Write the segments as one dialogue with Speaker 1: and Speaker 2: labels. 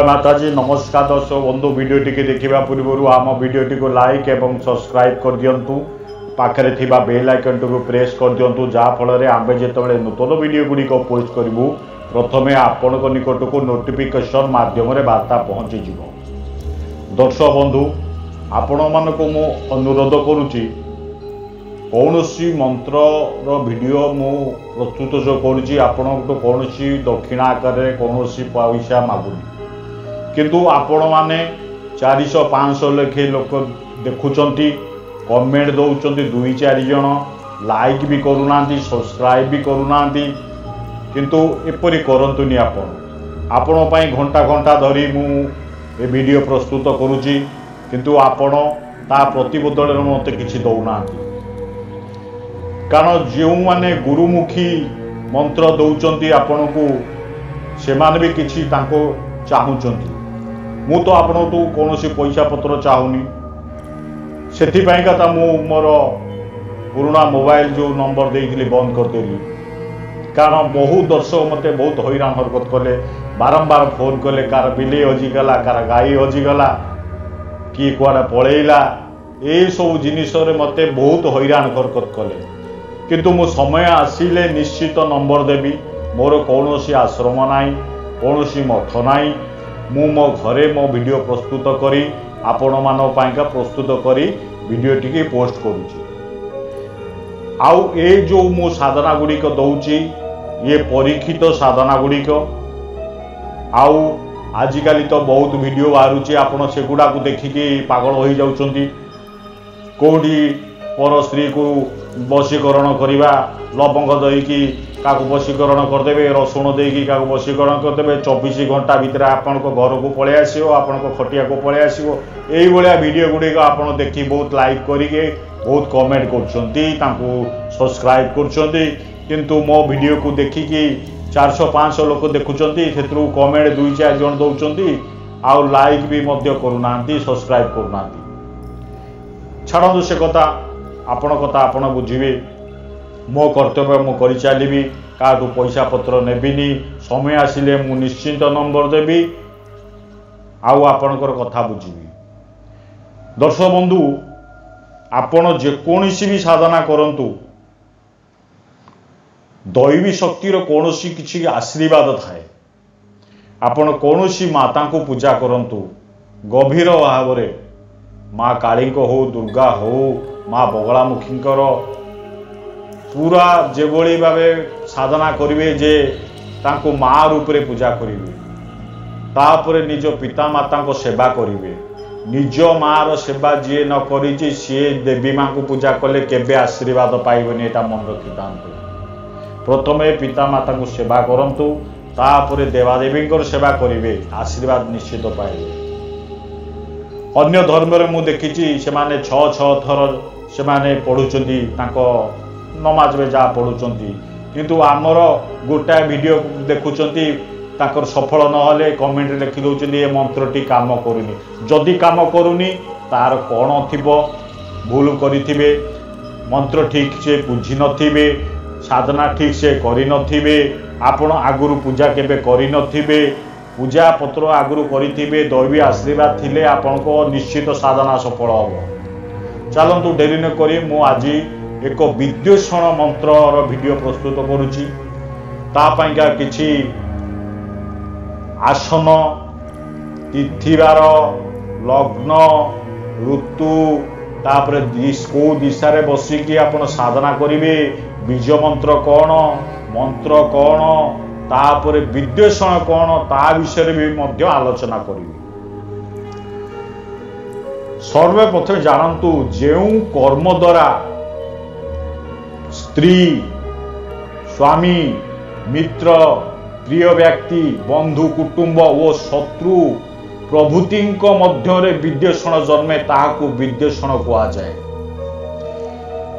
Speaker 1: माताजी नमस्कार दर्शक बंधु वीडियोटी के देखा पूर्व आम वीडियोटी को लाइक एवं सब्सक्राइब कर दिंतु पाखे थिबा बेल आइकन को प्रेस कर दिंतु जहाँफल आम जिते नूतन वीडियो गुड़िक पोस्ट करूँ प्रथमे आपण निकट को नोटिफिकेशन माध्यम वार्ता पहुँची दर्शक बंधु आपण मानक मु अनुरोध करुच्ची कौन सी मंत्र वीडियो मु प्रस्तुत जो करुच्ची आपण कौन दक्षिणा आकार कौन पैसा मागुनी किंतु आपण माने 400-500 लेखे लोक देखुंट कमेंट दौरान 2-4 जन लाइक भी करूना सब्सक्राइब भी करूना किंतु एपरी करंतुनी आपण घंटा घंटा धरी मु ए वीडियो प्रस्तुत करुच्ची किंतु आपण ता प्रतिबदल मत किसी दौना कारण जो माने गुरुमुखी मंत्र दौरान आपण को से माने भी किसी चाहूँगी मु तो आपण तो कौन पैसा पत्र चाहूनी से मोर पुराना मोबाइल जो नंबर देइथिली बंद करदेली कारण बहुत दर्शक मते बहुत हैरान हरकत कले बारंबार फोन कले कार बिले हजिगला कार गाई हजिगला कि कुआडे पलैला ये सब जिनिस मते बहुत हैरान हरकत कले किंतु मो समय आसिले निश्चित नंबर देवी मोर कौन आश्रम नाई कौन मठ नाई मु मो घरे मो वीडियो प्रस्तुत करी आपण मानक पाइका प्रस्तुत करी वीडियो टी पोस्ट करुच्ची आउ ए जो मो साधना गुड़िक दौची ये परीक्षित साधना गुड़िक आउ आजिकाली तो बहुत वीडियो बाहरुची आपण सेगुड़ा को देखिकी पागल हो जाउछंती कोडी पर स्त्री को वशीकरण करवा लवंग देकी क्या वशीकरण करदे रसुण देकी क्या वशीकरण करदे 24 घंटा भितर आपण घर को पलि आसो आपण खटिया को पलि आसो यही वीडियो गुड़िक आप देखी बहुत लाइक करके बहुत कमेंट कर सब्सक्राइब कर मो वीडियो को देखिकी 400-500 लोक देखुंट से कमेंट 2-4 जन दौरान आउ लाइक भी करूना सब्सक्राइब करूना छाड़ू से कथा आपण कथा आपण बुझे मो कर्तव्य मु कर चली क्या पैसा पत्र नेबिनी समय आसिले मु निश्चिंत नंबर देवी आउ आपणकर कथा बुझी दर्शक बंधु आपण जेकोसी भी साधना करंतु दैवी शक्तिर कौन किसी आशीर्वाद थाए आपण कौन माता को पूजा करंतु गभीर भाव माँ काली हो दुर्गा हो माँ बगलामुखींकर पूरा जेभली भाव साधना करेंगे जे तांको माँ रूप रे पूजा करेंगे तापर निज पिता माता को सेवा करेंगे निज माँ सेवा जी न करी सी देवी माँ को पूजा कले केबे आशीर्वाद पाइबनी एटा मन रखी था प्रथमे पिता माता को सेवा करंतु तापर देवादेवी सेवा करेंगे आशीर्वाद निश्चित पाइबे अन्य धर्म रे मु देखी से माने 6-6 थर से माने पढ़ुचंती तांको नमाज में जहाँ पढ़ुचंती किंतु आमर गोटा वीडियो देखुचंती ताकर सफल नहले कमेंट लिखि दउचंती ये मंत्रटी काम करूनी जदि काम करूनी तार कौन थिबो भूल करिथिबे मंत्र ठीक से बुझी नथिबे साधना ठीक से करि नथिबे आपण आगुरु पूजा केबे करि नथिबे पूजा पत्र आगुरु करिथिबे दैवी आशीर्वाद थिले आपण को निश्चित साधना सफल होबो चलंतु डेरी न करी मु आज एक विद्वेषण मंत्र वीडियो प्रस्तुत करुच्ची तापाइका किछि आसन तिथिवार लग्न ऋतु तापर को दिशा रे बसिकी आपण साधना करिवे बीज मंत्र कौन तापर विद्वेषण कौन ता विषय भी मध्य आलोचना करिवे सर्वप्रथम जानतु जो कर्म द्वारा स्त्री स्वामी मित्र प्रिय व्यक्ति बंधु कुटुंब और शत्रु प्रभृति मध्य विद्वेषण जन्मे ताहाकु विद्वेषण कहा जाए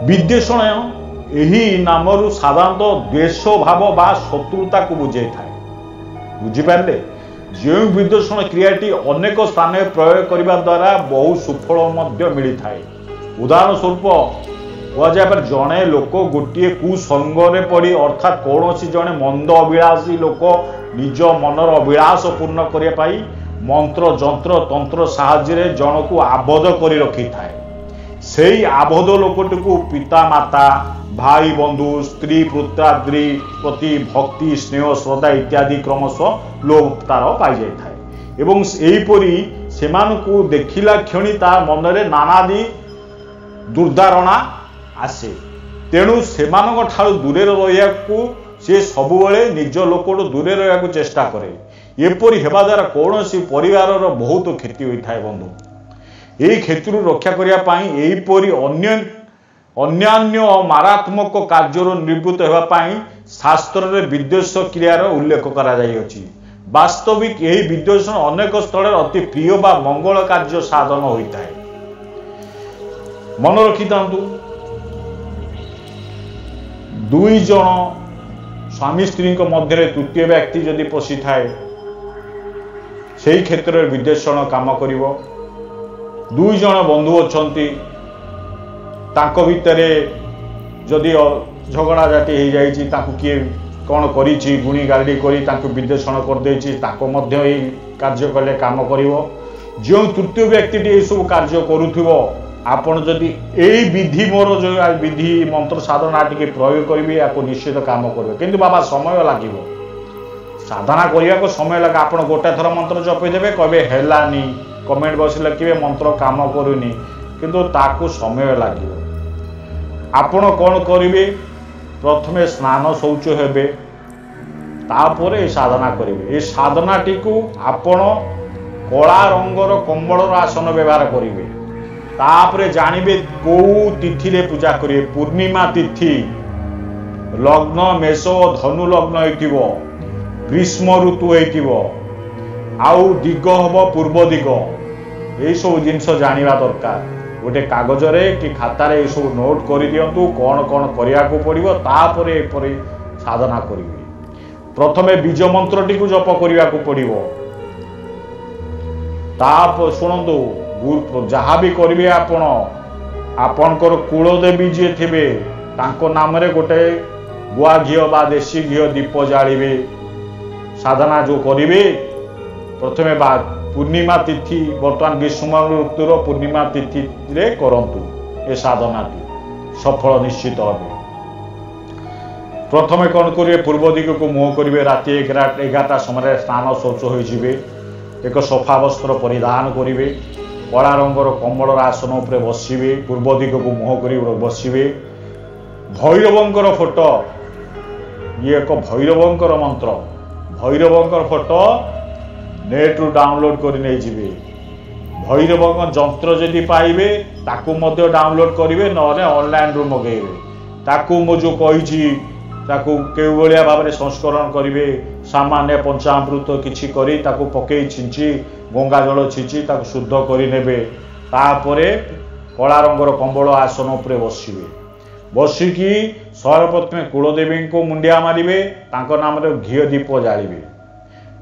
Speaker 1: विद्वेषण यही नामरु साधारणतः द्वेष भाव बा शत्रुता को बुझे थाए बुझिपारे जो विद्वेषण क्रियाटी अनेक स्थान प्रयोग करने द्वारा बहु सुफल मिलता है उदाहरण स्वरूप कहुए जड़े लोक गोटे कुसंगे पड़ी अर्थात कौन जड़े मंद अभिलाषी लोक निज मनर अभिलाष पूर्ण करने मंत्र जंत्र तंत्र साहाय्य जन को आबद्ध कर रखी थाए से आबद्ध लोकटी को पिता माता भाई बंधु स्त्री पुत्राद्री प्रति भक्ति स्नेह श्रद्धा इत्यादि क्रमश लोप तार पाई जाए एवं एहीपरी सेमानकु देखिला क्षणी तार मनरे नानादी दुर्धारणा आसे तेणु सेमानक ठारू दूरे रहियाकु से सबुबले निज लोकटू दूरे रहियाकु चेष्टा करे एपरी हेबा द्वारा कौनसी परिवारर बहुत क्षति होता है बंधु यही क्षति रक्षा करने एहीपरी अन्यान्य मारात्मक कार्य निवृत्त होगापाई शास्त्र में विद्वेष क्रियार उल्लेख कराई वास्तविक यही विद्वेषण अनेक स्थल अति प्रिय बा मंगल कार्य साधन होता है मन रखी था दुई जन स्वामी स्त्री मध्य तृतीय व्यक्ति जदि पशि थाए से क्षेत्र में विद्वेषण काम करिव दुई जन बंधु अछंती तांको भितरे जदि झगड़ा जाटी हो जाइए किए कौन करी गुणी गाड़ी करी विद्वेषण करदे कार्य कले काम कर जो तृतीय व्यक्ति ये सब कार्य करुव आपण जदि यही विधि मोर जो विधि मंत्र साधना टी प्रयोग करेंगे या निश्चित काम करेंगे किंतु बाबा समय लगे साधना करने को समय लगे आप गोटे थर मंत्र जपीदेवे कहे हेलानी कमेंट बस लिखे मंत्र काम करूनी किंतु ताकू समय लगे आपण कौन करेंगे प्रथमे स्नान शौच हेबे तापर ये साधना करेंगे ये साधना टी को आपण कला रंगर कंबल आसन व्यवहार करेंगे तापरे जानबे कौ तिथि रे पूजा करिए पूर्णिमा तिथि लग्न मेष धनु लग्न होइतिबो ग्रीष्म ऋतु होइतिबो आउ दिग हबो पूर्व दिग ए सब जिंस जानिबा दरकार गोटे कागज रे कि खाता रे सब नोट करि दियंतु कोन कोन करिया को पड़िबो तापरे एपरे साधना करिवे प्रथमे बीज मंत्र टी को जप करिया को पड़िबो ताप सुनंदु जहाँ भी करेंगे आपणकर कुलदेवी जी थे नाम रे गोटे गुआ घी बा देशी घी दीप जालिबे साधना जो करेंगे प्रथमे पूर्णिमा तिथि बर्तमान ग्रीष्म ऋतुर पूर्णिमा तिथि रे करंतु ए साधना सफल निश्चित हे प्रथमे कौन करेंगे पूर्व दिग को मुह करेंगे राति 11टा समय स्नान शौच हो एक सफा वस्त्र परिधान करेंगे कला रंगर कमल आसन उपर बसवे पूर्व दिग को मुह कर बसवे भैरवंकर फोटो ये एक भैरवंकर मंत्र भैरवंकर फोटो नेट रु डाउनलोड कर भैरव जंत्र जदि पाइबे ताकू मध्य डाउनलोड करेंगे ना ऑनलाइन रु मगेबे ताकू मु जो कही ताकू के भाव में संस्करण करेंगे सामान्य पंचामृत किसी करी ताकू पकई छिंची गंगा जल छिंची ताकू शुद्ध करे तापरे कला रंगर कंबल आसन उपर बसवे बसिकी सर्वप्रथमे कुलदेवी को मुंडिया मारे नाम घी दीप जालिबे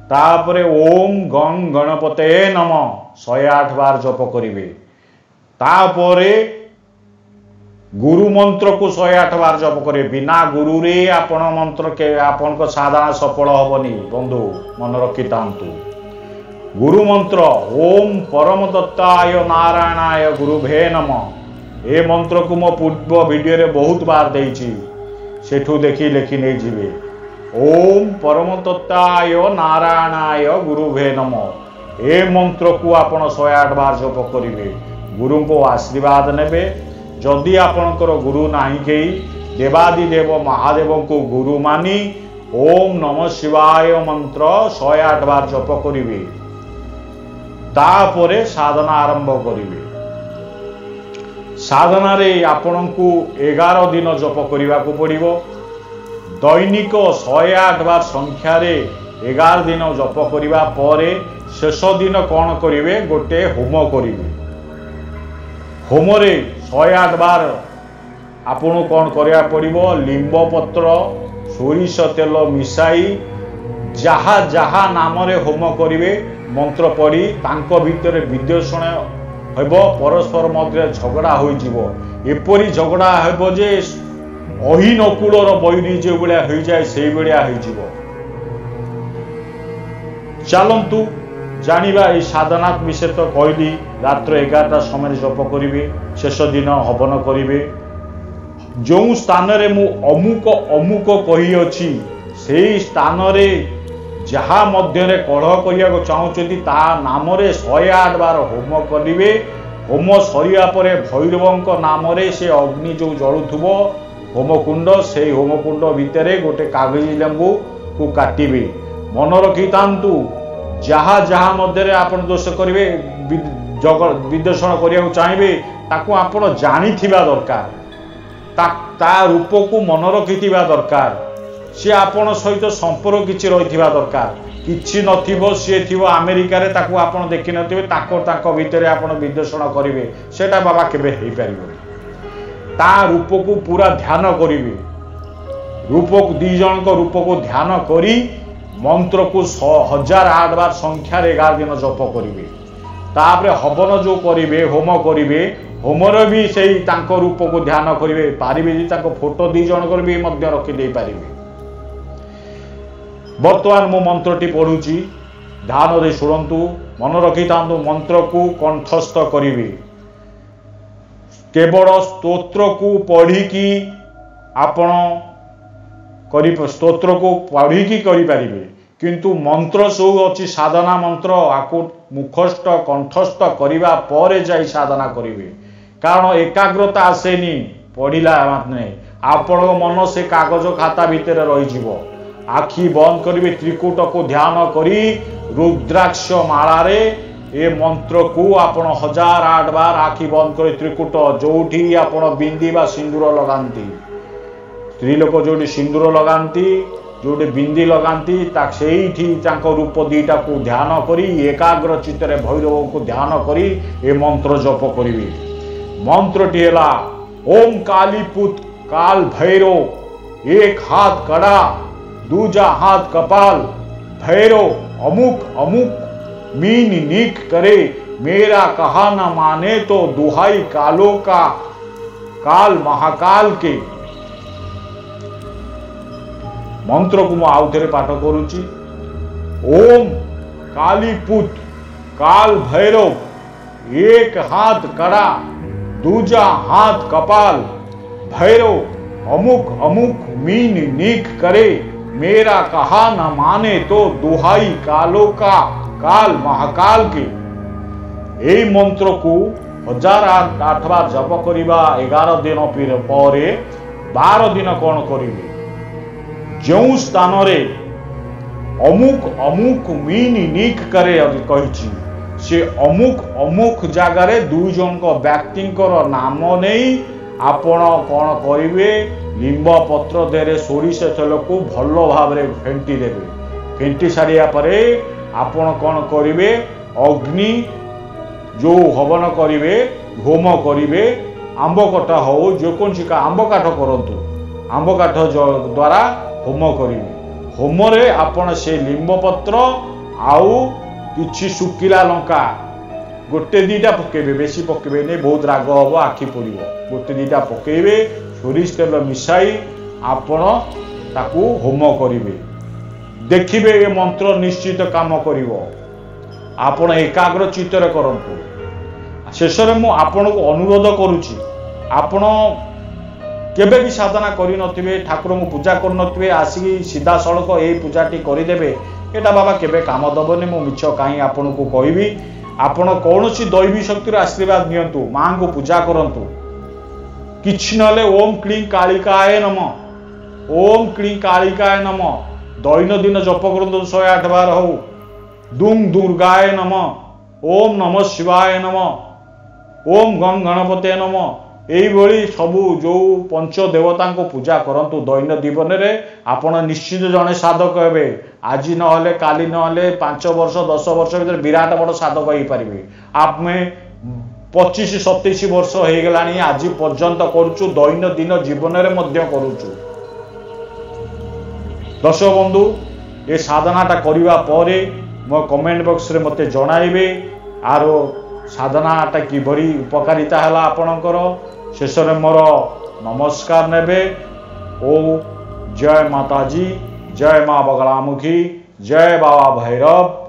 Speaker 1: तापरे ओम गं गणपते नम 108 बार जप करेंगे तापरे गुरु मंत्र को 108 बार जप करे बिना गुरु रे आपण मंत्र के आपण को साधना सफल हेबनी बंधु मन रखी तांतु गुरु मंत्र ओम परम दत्ताय नारायणाय गुरुभे नम ए मंत्र को मो पूर्व वीडियो रे बहुत बार देइछि सेठू देखी लेखि नै जिवे ओम परम दत्ताय नारायणाय गुरुभे नम ए मंत्र को आपण 108 बार जप करिवे गुरु को आशीर्वाद नेबे जदि आपणकर गुरु नाही कई देवादिदेव महादेव को गुरु मानी ओम नमः शिवाय मंत्र 108 बार जप करेंगे तापरे साधना आरंभ करेंगे साधना रे आपण को 11 दिन जप करने को पड़ो दैनिक 108 बार संख्या रे 11 दिन जप करने पर शेष दिन कौन करेंगे गोटे होम करेंगे होम रे 108 बार आपन कौन करिया पड़िबो लिंब पत्र सोरिष तेल मिसाई जहा जहा नाम रे होम करिवे मंत्र पढ़ी तांको भितर विद्वेषण हेबो परस्पर मध्य झगड़ा हो जिवो एपरी झगड़ा हेबो जे अहीन कूलर बैरी जो भाया हो जाए से भाया हो जिवो चलंतु जानिबा ए साधना विषय तो कहली रात्र 11टा समय जप करेंगे शेष दिन हवन करेंगे जो स्थान रे मु अमुक अमुक कही अछि से स्थान रे जहा मध्य रे कलह करिया चाहूँगी ता नाम रे 108 बार होम करेंगे होम सरिया परे भैरवंक नाम रे से अग्नि जो जलुथुबो होमकुंड से होमकुंड भितर गोटे कागजी लेंबू को काटिबे मन रखी तांतु जहा जहा मध्य आपन दोष करेंगे विद्वेषण करिया चाहिए ताकू आपण जानिथिबा दरकार ता रूप को मन रखिथिबा दरकार सी आपण सहित संपर्क किछि रहिथिबा दरकार किछि नथिबो सी थिबो अमेरिका रे ताकू आपण देखि नथिबे ताको भितर आपण विद्वेषण करिवे सेटा बाबा केबे हेई परिबो ता रूप को पूरा ध्यान करिवे रूप को दी जन को रूप को ध्यान करी मंत्र को 1008 बार संख्या 11 दिन जप करिवे तापरे हवन जो करिवे होम करिवे होमर भी से रूप को ध्यान करेंगे पारे फोटो दी जन भी रखिदे पारे बर्तमान मो मंत्रटी पढ़ुची ध्यान दे शुणु मन रखी था मंत्र को कंठस्थ करेंगे केवल स्तोत्र को पढ़ी आपण स्तोत्र को पढ़ी करें किंतु मंत्र सब अच्छी साधना मंत्र आपको मुखस्थ कंठस्थ करने पर जाई साधना करेंगे कारण एकाग्रता आसेनी पढ़ला माने आपण मन से कागज खाता भितर रही आखि बंद करेंगे त्रिकूट को ध्यान करी रुद्राक्ष माला रे ए मंत्र को आपण 1008 बार आखि बंद कर त्रिकूट जोठी आपण बिंदी बा सिंदूर लगाती स्त्री लोक जो सिंदूर लगाती जो बिंदी लगाती रूप दीटा को ध्यान करी एकाग्र चित्तरे भैरव को ध्यान करी ए मंत्र जप करी मंत्रटी है ओम कालीपुत काल भैरव एक हाथ कड़ा दूजा हाथ कपाल भैरव अमुक अमुक मीन नीक करे मेरा कहा न माने तो दुहाई कालों का काल महाकाल के मंत्र को आउ थे पाठ करुची ओम कालीपुत काल भैरव एक हाथ कड़ा दूजा हाथ कपाल भैरव अमुक अमुक मीन नीक करे मेरा कहा न माने तो दुहाई कालों का काल महाकाल के ए मंत्र को 1008 बार जप करिबा 11 दिन पर 12 दिन कौन करेंगे जो स्थान रे अमुक अमुक मीन नीक करे कही से अमुक अमुक जगार दुई जन व्यक्ति नाम नहीं आपण कौन करेंगे लिंब पत्र देरे सोरिष तेल को भल भाव फेंटी देवे फेंटी सारिया परे आपण कौन करेंगे अग्नि जो हवन करेंगे होम करेंगे आंब कटा हो जो कौन का आंब काठ करतु आंब काठ द्वारा होम करेंगे होम रे आपण से लिंब पत्र आउ किछि सुकिला लंका गोटे दीटा पकेबे बेसी पकेबे नहीं बहुत राग हम आखि पड़ो गोटे दीटा पकेबे सोरिष तेल मिसाई आपण ताकू होम करेंगे देखिए ये मंत्र निश्चित काम करिवो आपण एकाग्र चित्तर करंतु शेष में मु आपण को अनुरोध करुची आपण केबे भी साधना करि नथिबे ठाकुर को पूजा कर नथिबे आसी सीधा सड़क ए पूजाटी करदेबे एटा बाबा केबे काम दबनी मु मिछ कहीं आपण को कहबी आपण कौन सी दैवी शक्तिर आशीर्वाद नियंतु मां को पूजा करंतु किछि नले ओम क्लीं कालिकाय नमः ओम क्लीं कालिकाय नमः दैनंदिन जप करंतु 108 बार हो दुं दुर्गाय नमः ओम नमः शिवाय नमः ओम गं गणपते नमः यही सबू जो पंच देवता को पूजा करंतु दैन जीवन रे आपण निश्चित जड़े साधक हे आज नहले काली नहले 5 वर्ष 10 वर्ष भीतर विराट बड़ साधक हो पारे आप में 25-27 वर्ष हो गलानी आज पर्यंत करुचु दैन दिन जीवन रे मध्य करुचु दर्शक बंधु ये साधनाटा करबा परे मो कमेंट बॉक्स रे मते जणाइबे आरो साधनाटा किभरी उपकारिता हला आपणकर शेष में मोर नमस्कार नेबे ओ जय माताजी जय माँ बगलामुखी जय बाबा भैरव।